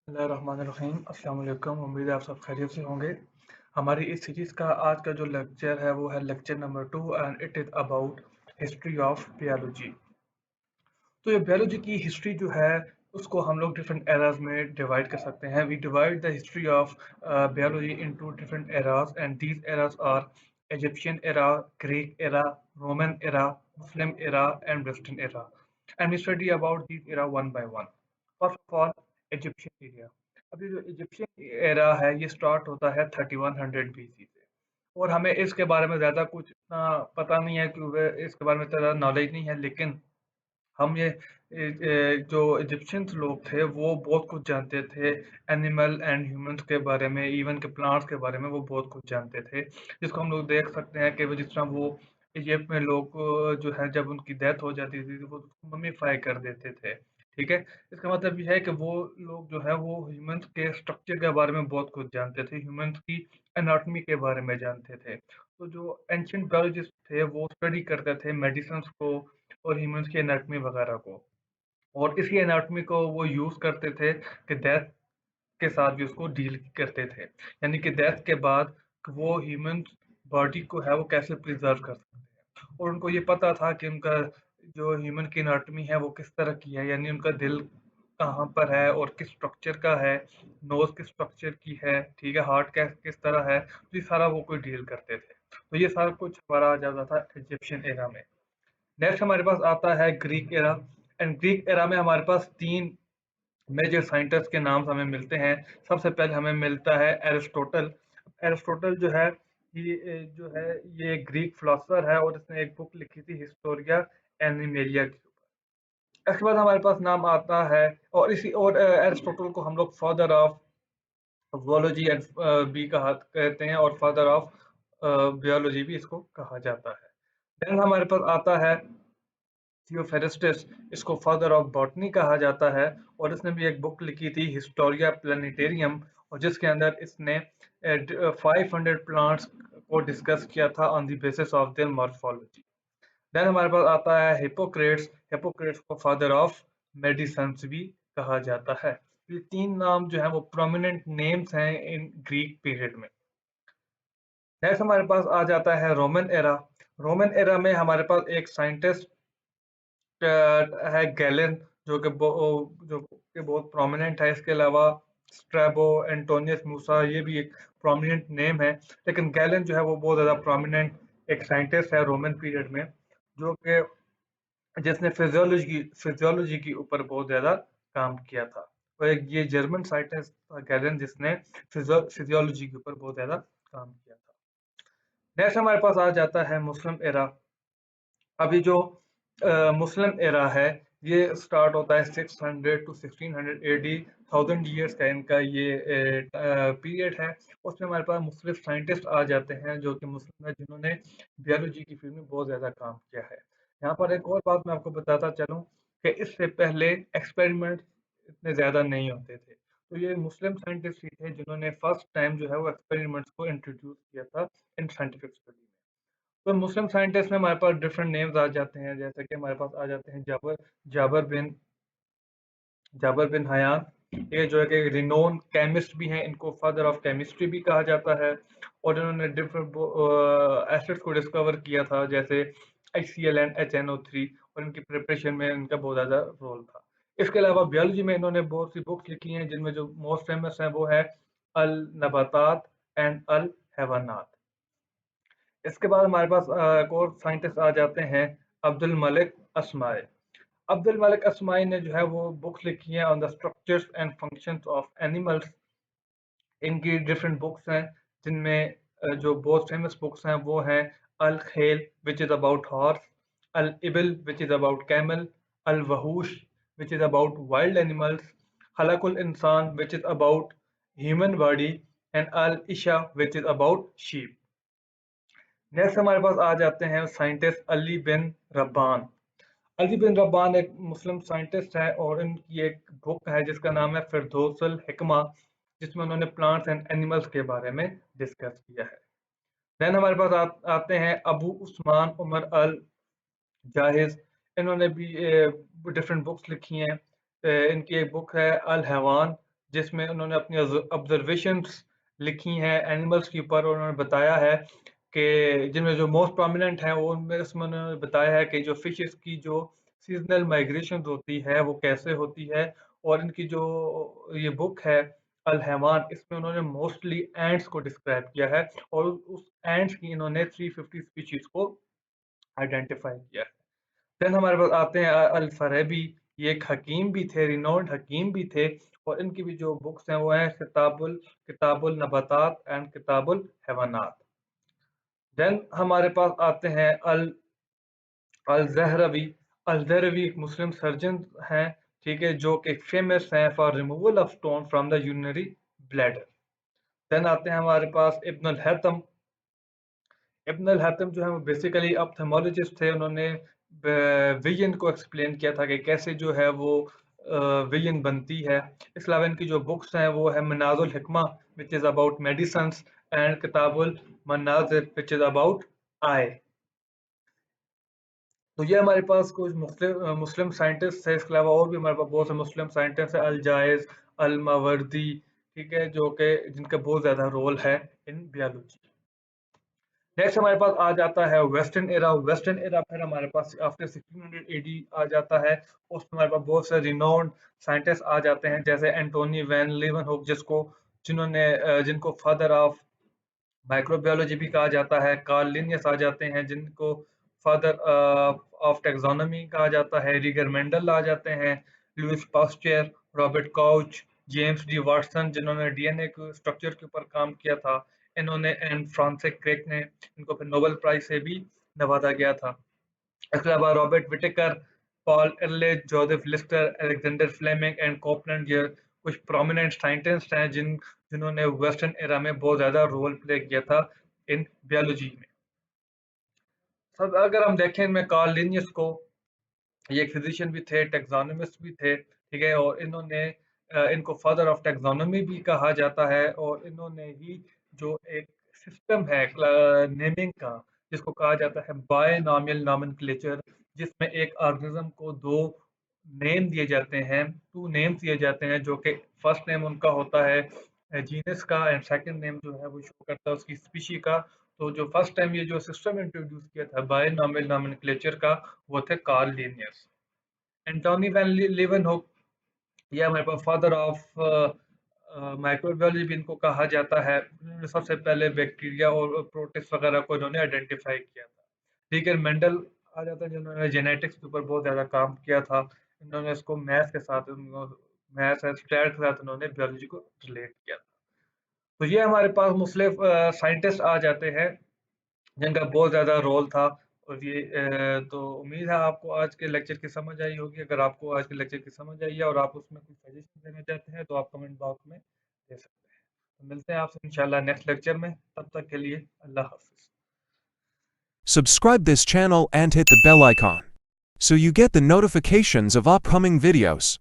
बिस्मिल्लाहिर्रहमानिर्रहीम। अस्सलाम वालेकुम। उम्मीद है आप सब खैरियत से होंगे। हमारी इस सीरीज़ का आज का जो लेक्चर है वो है lecture number 2 and it is about history of biology. तो ये बायोलॉजी की हिस्ट्री जो है उसको हम लोग डिफरेंट एराज में डिवाइड कर सकते हैं। We divide the history of biology into different eras and these eras are Egyptian era, Greek era, Roman era, Muslim era and western era, and we study about these era one by one. First of all, Egyptian era. अभी जो Egyptian era है ये start होता है 3100 BC से, और हमें इसके बारे में ज़्यादा कुछ इतना पता नहीं है क्योंकि इसके बारे में ज़्यादा नॉलेज नहीं है, लेकिन हम जो इजिप्शियंस लोग थे वो बहुत कुछ जानते थे। एनिमल एंड ह्यूमंस के बारे में, इवन के प्लांट्स के बारे में वो बहुत कुछ जानते थे, जिसको हम लोग देख सकते हैं कि वो जिस तरह वो इजिप्ट में लोग जो है जब उनकी डेथ हो जाती थी तो वो मम्मीफाई कर देते थे। ठीक है, इसका मतलब ये है कि वो लोग जो है वो ह्यूमंस के स्ट्रक्चर के बारे में बहुत कुछ जानते थे, ह्यूमंस की एनाटॉमी के बारे में जानते थे। तो जो एंशिएंट बायोलॉजिस्ट थे वो स्टडी करते थे मेडिसिन को और ह्यूमंस की एनाटॉमी वगैरह को, और इसी एनाटॉमी को वो यूज़ करते थे कि डेथ के साथ भी उसको डील करते थे। यानी कि डेथ के बाद वो ह्यूमन बॉडी को है वो कैसे प्रिजर्व कर सकते हैं, और उनको ये पता था कि उनका जो ह्यूमन की एनाटॉमी है वो किस तरह की है, यानी उनका दिल कहाँ पर है और किस स्ट्रक्चर का है, नोज किस स्ट्रक्चर की है, ठीक है, हार्ट किस तरह है, तो ये सारा वो कोई डील करते थे। तो ये सारा कुछ हमारा आ जाता था इजिप्शियन एरा में। नेक्स्ट हमारे पास आता है Greek era, and Greek era में हमारे पास तीन मेजर साइंटिस्ट के नाम हमें मिलते हैं। सबसे पहले हमें मिलता है एरिस्टोटल। एरिस्टोटल ये ग्रीक फिलोसफर है और इसने एक बुक लिखी थी हिस्टोरिया एनिमेलिया के ऊपर। इसके बाद हमारे पास नाम आता है, और एरिस्टोटल को हम लोग फादर ऑफ ज़ूलॉजी एंड भी कहा कहते हैं, और फादर ऑफ बायोलॉजी भी इसको कहा जाता है। देन हमारे पास आता है थियोफेरेस्टिस, इसको फादर ऑफ बॉटनी कहा जाता है, और इसने भी एक बुक लिखी थी हिस्टोरिया प्लानिटेरियम, और जिसके अंदर इसने 500 प्लांट्स को डिस्कस किया था on the basis of their morphology. Then हमारे पास आता है हिपोक्रेट्स। हिपोक्रेट्स को फादर ऑफ मेडिसिन भी कहा जाता है। ये तीन नाम जो है वो प्रोमिनेंट नेम्स हैं इन ग्रीक पीरियड में। नेक्स्ट हमारे पास आ जाता है रोमन एरा। रोमन एरा में हमारे पास एक साइंटिस्ट है गैलेन, जो कि बहुत प्रोमिनेंट है। इसके अलावा स्ट्रैबो, एंटोनियस मूसा, ये भी एक प्रोमिनेंट नेम है, लेकिन गैलेन जो है वो बहुत ज़्यादा प्रोमिनेंट एक साइंटिस्ट है रोमन पीरियड में, जो कि जिसने फिजियोलॉजी के ऊपर बहुत ज़्यादा काम किया था। और एक ये जर्मन साइंटिस्ट था गैलेन, जिसने फिजियोलॉजी के ऊपर बहुत ज़्यादा काम किया था। नेक्स्ट हमारे पास आ जाता है मुस्लिम एरा। अभी जो मुस्लिम एरा है ये स्टार्ट होता है 600 टू 1600 एडी। 1000 ईयर्स का इनका ये पीरियड है। उसमें हमारे पास मुख्तलिफ साइंटिस्ट आ जाते हैं जो कि मुस्लिम है, जिन्होंने बायोलॉजी की फील्ड में बहुत ज़्यादा काम किया है। यहाँ पर एक और बात मैं आपको बताता चलूँ कि इससे पहले एक्सपेरिमेंट इतने ज़्यादा नहीं होते थे। तो ये मुस्लिम साइंटिस्ट ही थे जिन्होंने फर्स्ट टाइम जो है वो एक्सपेरिमेंट्स को इंट्रोड्यूस किया था इन साइंटिफिक स्टडी में। तो मुस्लिम साइंटिस्ट में हमारे पास डिफरेंट नेम्स आ जाते हैं, जैसे कि हमारे पास आ जाते हैं जाबर बिन जाबर बिन हयान। ये जो है कि रिनोन केमिस्ट भी हैं, इनको फादर ऑफ केमिस्ट्री भी कहा जाता है, और इन्होंने डिफरेंट एसिड्स को डिस्कवर किया था, जैसे HCl एंड HNO3, और इनकी प्रिपरेशन में इनका बहुत ज़्यादा रोल था। इसके अलावा बायोलॉजी में इन्होंने बहुत सी बुक्स लिखी हैं, जिनमें जो मोस्ट फेमस है वो है अल नबातात एंड अल हैवानात। इसके बाद हमारे पास एक और साइंटिस्ट आ जाते हैं, अब्दुल मलिक असमाई। अब्दुल मलिक असमाई ने जो है वो बुक्स लिखी हैं on the structures and functions of animals. इनकी डिफरेंट बुक्स हैं, जिनमें जो बहुत फेमस बुक्स हैं वो हैं अल खेल विच इज़ अबाउट हॉर्स, अल इबिल विच इज़ अबाउट कैमल, अल वहूश which is about wild animals, खलकुल इंसान which is about human body, and अल इशा which is about sheep. Next हमारे पास आ जाते हैं scientist Ali bin Rabban. Ali bin Rabban एक मुस्लिम साइंटिस्ट है, और इनकी एक बुक है जिसका नाम है फिरदौसुल हिकमा, जिसमें उन्होंने प्लांट्स एंड एनिमल्स के बारे में डिस्कस किया है। देन हमारे पास आते हैं अबू उस्मान उमर अल जाहिज। इन्होंने भी डिफरेंट बुक्स लिखी हैं। इनकी एक बुक है अल हैवान, जिसमें उन्होंने अपनी ऑब्जर्वेशंस लिखी हैं एनिमल्स के ऊपर, और उन्होंने बताया है कि जिनमें जो मोस्ट प्रोमिनेंट हैं वो उनमें उसमें उन्होंने बताया है कि जो फिशेस की जो सीजनल माइग्रेशन होती है वो कैसे होती है। और इनकी जो ये बुक है अल हैवान, इसमें उन्होंने मोस्टली एंट्स को डिस्क्राइब किया है, और उस एंट्स की इन्होंने 350 स्पीशीज को आइडेंटिफाई किया है। देन हमारे पास आते हैं अल फरेबी। ये एक हकीम भी थे, रिनोन्ड हकीम भी थे, और इनकी भी जो बुक्स हैं वो हैं किताबुल नबातात एंड किताबुल हैवानात। देन हमारे पास आते हैं अल अल जहरवी। अल जहरवी एक मुस्लिम सर्जन हैं, ठीक है, जो कि फेमस हैं for removal of stone from the urinary bladder. Then आते हैं हमारे पास इब्न अल हैतम। इब्न अल हैतम जो है वो बेसिकली ऑप्थेमोलॉजिस्ट थे। उन्होंने विजन को एक्सप्लेन किया था कि कैसे जो है वो विजन बनती है। इसके अलावा इनकी जो बुक्स हैं वो है मनाजुल हिकमा which is about medicines, and किताबुल मनाजिर विच इज़ अबाउट आई। तो ये हमारे पास कुछ मुस्लिम साइंटिस्ट है। इसके अलावा और भी हमारे पास बहुत से मुस्लिम साइंटिस्ट हैं, अल जायज़, अल मावर्दी, ठीक है, जो कि जिनका बहुत ज़्यादा रोल है इन बायोलॉजी। नेक्स्ट हमारे पास आ जाता है वेस्टर्न एरा। वेस्टर्न एरा फिर हमारे पास आफ्टर 1600 एडी आ जाता है। उसमें हमारे पास बहुत से रिनाउंड साइंटिस्ट आ जाते हैं, जैसे एंटोनी वैन लीeuwenhoek, जिनको फादर ऑफ माइक्रोबायोलॉजी भी कहा जाता है। कार्ल लिनियस आ जाते हैं, जिनको फादर ऑफ टेक्सोनॉमी कहा जाता है। रिगर मेंडल आ जाते हैं। Louis Pasteur, Robert Koch, James D Watson, जिन्होंने डीएनए के स्ट्रक्चर के ऊपर काम किया था, इन्होंने, एंड फ्रांसिस क्रिक ने, इनको फिर नोबेल प्राइज से भी नवाजा गया था। इसके अलावा Robert Whittaker, Paul Ehrlich, Joseph Lister, Alexander Fleming and Copeland, ये कुछ प्रोमिनेंट साइंटिस्ट हैं जिन्होंने वेस्टर्न एरा में बहुत ज़्यादा रोल प्ले किया था इन बायोलॉजी में। सब अगर हम देखें इनमें कार्ल लिनियस को, ये एक फिजिशियन भी थे, टैक्सोनॉमिस्ट भी थे, ठीक है, और इनको फादर ऑफ टैक्सोनॉमी भी कहा जाता है। और इन्होंने ही जो एक सिस्टम है नेमिंग का, जिसको कहा जाता है बायनॉमियल नॉमेनक्लेचर, जिसमें एक ऑर्गेनिज्म को दो नेम दिए जाते हैं, टू नेम्स दिए जाते हैं, जो कि फर्स्ट नेम उनका होता है जीनस का, एंड सेकंड नेम जो है वो शो करता है उसकी स्पीशी का। तो जो फर्स्ट टाइम ये जो सिस्टम इंट्रोड्यूस किया था बायनॉमियल नॉमेनक्लेचर का, वो थे कार्ल लिनियस। एंटोनी वैन लीeuwenhoek, ये हमारे पास फादर ऑफ माइक्रोबायोलॉजी भी इनको कहा जाता है। इन्होंने सबसे पहले बैक्टीरिया और प्रोटिस्ट वगैरह को इन्होंने आइडेंटिफाई किया था। रिगर मेंडल आ जाता है, जिन्होंने जेनेटिक्स के ऊपर बहुत ज़्यादा काम किया था। इन्होंने इसको मैथ्स एंड स्टैट के साथ इन्होंने बायोलॉजी को रिलेट किया था। तो ये हमारे पास मुस्लिम साइंटिस्ट आ जाते हैं जिनका बहुत ज़्यादा रोल था। और ये तो उम्मीद है आपको आज के लेक्चर की समझ आई होगी। अगर आपको आज के लेक्चर की समझ आई है और आप उसमें कोई सजेशन देना चाहते हैं तो आप कमेंट बॉक्स में दे सकते हैं। तो मिलते हैं आपसे इंशाल्लाह नेक्स्ट लेक्चर में। तब तक के लिए अल्लाह हाफ़िज़। Subscribe this channel and hit the bell icon so you get the notifications of upcoming videos.